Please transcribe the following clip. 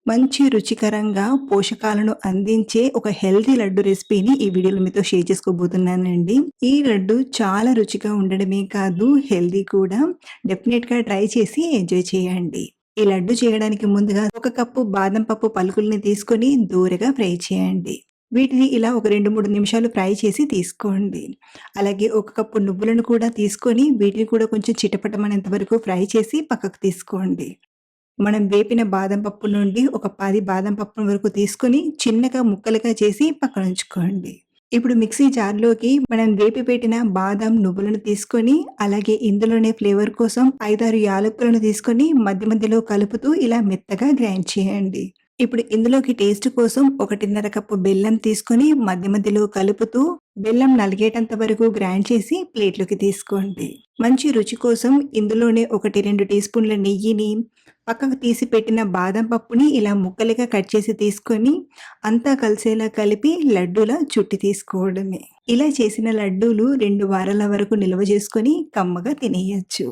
మంచి రుచికరంగా పోషకాలను అందించే ఒక హెల్తీ లడ్డు రెసిపీని ఈ వీడియోలో మీతో షేర్ చేసుకోబోతున్నానండి. ఈ లడ్డు చాలా రుచిగా ఉండడమే కాదు, హెల్తీ కూడా. డెఫినెట్‌గా ట్రై చేసి ఎంజాయ్ చేయండి. ఈ లడ్డు చేయడానికి ముందుగా ఒక కప్పు బాదం పప్పు పలుకుల్ని తీసుకొని దూరగా ఫ్రై చేయండి. వీటిని ఇలా ఒక 2, 3 నిమిషాలు ఫ్రై చేసి తీసుకోండి. అలాగే ఒక కప్పు నువ్వులను కూడా తీసుకొని వీటిని కూడా కొంచెం చిటపటమనేంత వరకు ఫ్రై చేసి పక్కకు తీసుకోండి. మనం వేపిన బాదం పప్పు నుండి ఒక 10 బాదం పప్పుల వరకు తీసుకొని చిన్నగా ముక్కలుగా చేసి పక్కనుంచుకోండి. ఇప్పుడు మిక్సీ జార్‌లోకి మనం వేపి పెట్టిన బాదం, నువ్వులను తీసుకొని, అలాగే ఇందులోనే ఫ్లేవర్ కోసం 5, 6 యాలకులను తీసుకొని మధ్య మధ్యలో కలుపుతూ ఇలా మెత్తగా గ్రైండ్ చేయండి. ఇప్పుడు ఇందులోకి టేస్ట్ కోసం 1:30 కప్పు బెల్లం తీసుకొని మధ్య మధ్యలో కలుపుతూ బెల్లం నలిగేటంత వరకు గ్రైండ్ చేసి ప్లేట్‌లోకి తీసుకోండి. మంచి రుచి కోసం ఇందులోనే 1, 2 టీ స్పూన్ల నెయ్యిని, పక్కకు తీసి పెట్టిన బాదం పప్పుని ఇలా ముక్కలుగా కట్ చేసి తీసుకొని అంతా కలిసేలా కలిపి లడ్డూలా చుట్టి తీసుకోవడమే. ఇలా చేసిన లడ్డూలు 2 వారాల వరకు నిల్వ చేసుకొని కమ్మగా తినేయొచ్చు.